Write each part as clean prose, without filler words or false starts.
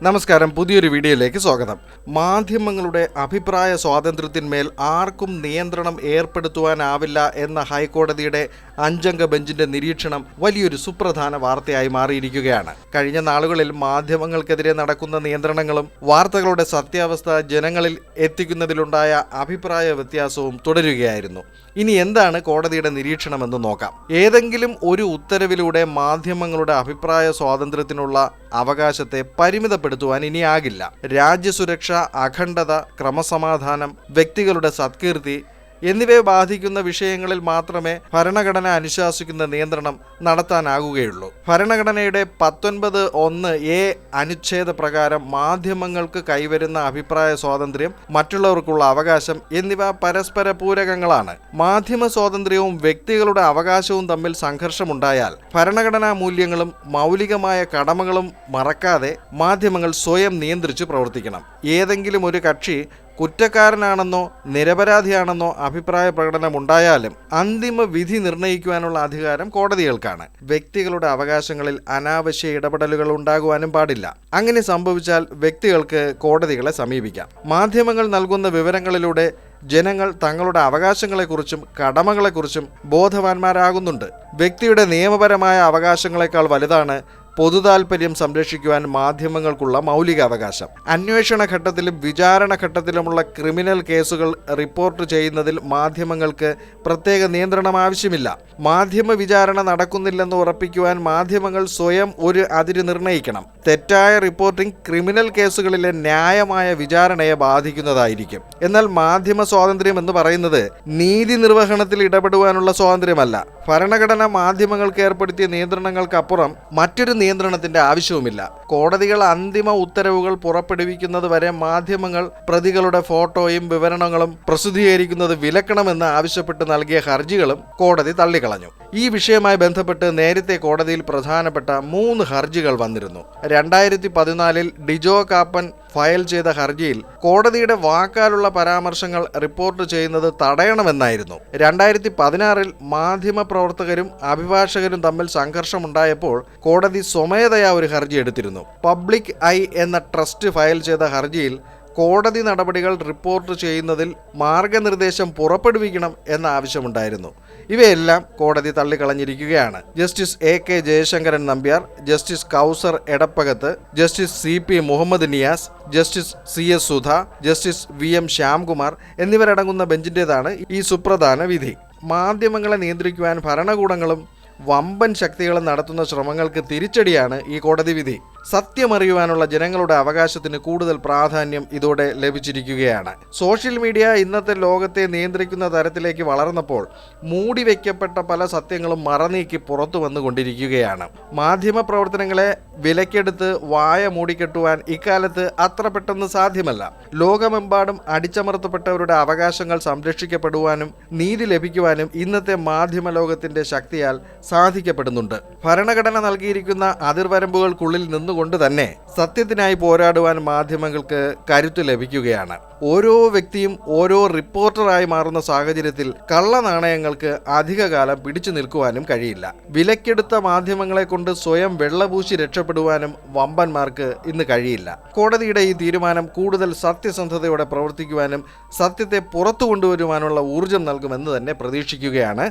നമസ്കാരം, പുതിയൊരു വീഡിയോയിലേക്ക് സ്വാഗതം. മാധ്യമങ്ങളുടെ അഭിപ്രായ സ്വാതന്ത്ര്യത്തിന്മേൽ ആർക്കും നിയന്ത്രണം ഏർപ്പെടുത്തുവാനാവില്ല എന്ന ഹൈക്കോടതിയുടെ 5 അംഗ ബെഞ്ചിന്റെ നിരീക്ഷണം വലിയൊരു സുപ്രധാന വാർത്തയായി മാറിയിരിക്കുകയാണ്. കഴിഞ്ഞ നാളുകളിൽ മാധ്യമങ്ങൾക്കെതിരെ നടക്കുന്ന നിയന്ത്രണങ്ങളും വാർത്തകളുടെ സത്യാവസ്ഥ ജനങ്ങളിൽ എത്തിക്കുന്നതിലുണ്ടായ അഭിപ്രായ വ്യത്യാസവും തുടരുകയായിരുന്നു. ഇനി എന്താണ് കോടതിയുടെ നിരീക്ഷണമെന്ന് നോക്കാം. ഏതെങ്കിലും ഒരു ഉത്തരവിലൂടെ മാധ്യമങ്ങളുടെ അഭിപ്രായ സ്വാതന്ത്ര്യത്തിനുള്ള അവകാശത്തെ പരിമിതപ്പെടുത്തുവാൻ ഇനിയാകില്ല. രാജ്യസുരക്ഷ, അഖണ്ഡത, ക്രമസമാധാനം, വ്യക്തികളുടെ സത്കീർത്തി എന്നിവയെ ബാധിക്കുന്ന വിഷയങ്ങളിൽ മാത്രമേ ഭരണഘടന അനുശാസിക്കുന്ന നിയന്ത്രണം നടത്താനാകുകയുള്ളൂ. ഭരണഘടനയുടെ 19(1)(a) അനുച്ഛേദ പ്രകാരം മാധ്യമങ്ങൾക്ക് കൈവരുന്ന അഭിപ്രായ സ്വാതന്ത്ര്യം, മറ്റുള്ളവർക്കുള്ള അവകാശം എന്നിവ പരസ്പര പൂരകങ്ങളാണ്. മാധ്യമ സ്വാതന്ത്ര്യവും വ്യക്തികളുടെ അവകാശവും തമ്മിൽ സംഘർഷമുണ്ടായാൽ ഭരണഘടനാ മൂല്യങ്ങളും മൗലികമായ കടമകളും മറക്കാതെ മാധ്യമങ്ങൾ സ്വയം നിയന്ത്രിച്ച് പ്രവർത്തിക്കണം. ഏതെങ്കിലും ഒരു കക്ഷി കുറ്റക്കാരനാണെന്നോ നിരപരാധിയാണെന്നോ അഭിപ്രായ പ്രകടനമുണ്ടായാലും അന്തിമ വിധി നിർണ്ണയിക്കുവാനുള്ള അധികാരം കോടതികൾക്കാണ്. വ്യക്തികളുടെ അവകാശങ്ങളിൽ അനാവശ്യ ഇടപെടലുകൾ ഉണ്ടാകുവാനും പാടില്ല. അങ്ങനെ സംഭവിച്ചാൽ വ്യക്തികൾക്ക് കോടതികളെ സമീപിക്കാം. മാധ്യമങ്ങൾ നൽകുന്ന വിവരങ്ങളിലൂടെ ജനങ്ങൾ തങ്ങളുടെ അവകാശങ്ങളെക്കുറിച്ചും കടമകളെക്കുറിച്ചും ബോധവാന്മാരാകുന്നുണ്ട്. വ്യക്തിയുടെ നിയമപരമായ അവകാശങ്ങളെക്കാൾ വലുതാണ് പൊതുതാൽപര്യം സംരക്ഷിക്കുവാൻ മാധ്യമങ്ങൾക്കുള്ള മൗലിക അവകാശം. അന്വേഷണ ഘട്ടത്തിലും വിചാരണ ഘട്ടത്തിലുമുള്ള ക്രിമിനൽ കേസുകൾ റിപ്പോർട്ട് ചെയ്യുന്നതിൽ മാധ്യമങ്ങൾക്ക് പ്രത്യേക നിയന്ത്രണം ആവശ്യമില്ല. മാധ്യമ വിചാരണ നടക്കുന്നില്ലെന്ന് ഉറപ്പിക്കുവാൻ മാധ്യമങ്ങൾ സ്വയം ഒരു അതിര് നിർണ്ണയിക്കണം. തെറ്റായ റിപ്പോർട്ടിംഗ് ക്രിമിനൽ കേസുകളിലെ ന്യായമായ വിചാരണയെ ബാധിക്കുന്നതായിരിക്കും. എന്നാൽ മാധ്യമ സ്വാതന്ത്ര്യം എന്ന് പറയുന്നത് നീതി നിർവഹണത്തിൽ ഇടപെടുവാനുള്ള സ്വാതന്ത്ര്യമല്ല. ഭരണഘടന മാധ്യമങ്ങൾക്ക് ഏർപ്പെടുത്തിയ നിയന്ത്രണങ്ങൾക്കപ്പുറം മറ്റൊരു നിയന്ത്രണത്തിന്റെ ആവശ്യവുമില്ല. കോടതികൾ അന്തിമ ഉത്തരവുകൾ പുറപ്പെടുവിക്കുന്നത് വരെ മാധ്യമങ്ങൾ പ്രതികളുടെ ഫോട്ടോയും വിവരണങ്ങളും പ്രസിദ്ധീകരിക്കുന്നത് വിലക്കണമെന്ന് ആവശ്യപ്പെട്ട് നൽകിയ ഹർജികളും കോടതി തള്ളിക്കളഞ്ഞു. ഈ വിഷയവുമായി ബന്ധപ്പെട്ട് നേരത്തെ കോടതിയിൽ പ്രധാനപ്പെട്ട 3 ഹർജികൾ വന്നിരുന്നു. 2014 ഡിജോ കാപ്പൻ ഫയൽ ചെയ്ത ഹർജിയിൽ കോടതിയുടെ വാക്കാലുള്ള പരാമർശങ്ങൾ റിപ്പോർട്ട് ചെയ്യുന്നത് തടയണമെന്നായിരുന്നു. 2016 മാധ്യമ പ്രവർത്തകരും അഭിഭാഷകരും തമ്മിൽ സംഘർഷമുണ്ടായപ്പോൾ കോടതി സ്വമേധയാ ഒരു ഹർജി എടുത്തിരുന്നു. പബ്ലിക് ഐ എന്ന ട്രസ്റ്റ് ഫയൽ ചെയ്ത ഹർജിയിൽ കോടതി നടപടികൾ റിപ്പോർട്ട് ചെയ്യുന്നതിൽ മാർഗനിർദ്ദേശം പുറപ്പെടുവിക്കണം എന്ന ആവശ്യമുണ്ടായിരുന്നു. ഇവയെല്ലാം കോടതി തള്ളിക്കളഞ്ഞിരിക്കുകയാണ്. Justice AK Jayasankaran Nambiar, justice Kauser Edappagath, justice CP Muhammad Niyas, justice CS Sudha, justice VM Shyamkumar എന്നിവരടങ്ങുന്ന ബെഞ്ചിൻ്റേതാണ് ഈ സുപ്രധാന വിധി. മാധ്യമങ്ങളെ നിയന്ത്രിക്കുവാൻ ഭരണകൂടങ്ങളും വമ്പൻ ശക്തികളും നടത്തുന്ന ശ്രമങ്ങൾക്ക് തിരിച്ചടിയാണ് ഈ കോടതി വിധി. സത്യമറിയുവാനുള്ള ജനങ്ങളുടെ അവകാശത്തിന് കൂടുതൽ പ്രാധാന്യം ഇതോടെ ലഭിച്ചിരിക്കുകയാണ്. സോഷ്യൽ മീഡിയ ഇന്നത്തെ ലോകത്തെ നിയന്ത്രിക്കുന്ന തരത്തിലേക്ക് വളർന്നപ്പോൾ മൂടിവെക്കപ്പെട്ട പല സത്യങ്ങളും മറനീക്കി പുറത്തു വന്നുകൊണ്ടിരിക്കുകയാണ്. മാധ്യമ പ്രവർത്തനങ്ങളെ വിലക്കെടുത്ത് വായ മൂടിക്കെട്ടുവാൻ ഇക്കാലത്ത് അത്ര പെട്ടെന്ന് സാധ്യമല്ല. ലോകമെമ്പാടും അടിച്ചമർത്തപ്പെട്ടവരുടെ അവകാശങ്ങൾ സംരക്ഷിക്കപ്പെടുവാനും നീതി ലഭിക്കുവാനും ഇന്നത്തെ മാധ്യമ ലോകത്തിന്റെ ശക്തിയാൽ സാധിക്കപ്പെടുന്നുണ്ട്. ഭരണഘടന നൽകിയിരിക്കുന്ന അതിർവരമ്പുകൾക്കുള്ളിൽ നിന്നുകൊണ്ട് തന്നെ സത്യത്തിനായി പോരാടുവാൻ മാധ്യമങ്ങൾക്ക് കരുത്ത് ലഭിക്കുകയാണ്. ഓരോ വ്യക്തിയും ഓരോ റിപ്പോർട്ടറായി മാറുന്ന സാഹചര്യത്തിൽ കള്ളനാണയങ്ങൾക്ക് അധികകാലം പിടിച്ചു നിൽക്കുവാനും കഴിയില്ല. വിലക്കെടുത്ത മാധ്യമങ്ങളെ കൊണ്ട് സ്വയം വെള്ളപൂശി രക്ഷപ്പെടുവാനും വമ്പന്മാർക്ക് ഇന്ന് കഴിയില്ല. കോടതിയുടെ ഈ തീരുമാനം കൂടുതൽ സത്യസന്ധതയോടെ പ്രവർത്തിക്കുവാനും സത്യത്തെ പുറത്തു കൊണ്ടുവരുവാനുള്ള ഊർജം നൽകുമെന്ന് തന്നെ പ്രതീക്ഷിക്കുകയാണ്.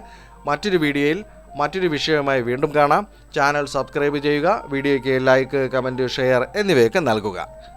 മറ്റൊരു വീഡിയോയിൽ മറ്റൊരു വിഷയവുമായി വീണ്ടും കാണാം. ചാനൽ സബ്സ്ക്രൈബ് ചെയ്യുക. വീഡിയോയ്ക്ക് ലൈക്ക്, കമൻറ്റ്, ഷെയർ എന്നിവയൊക്കെ നൽകുക.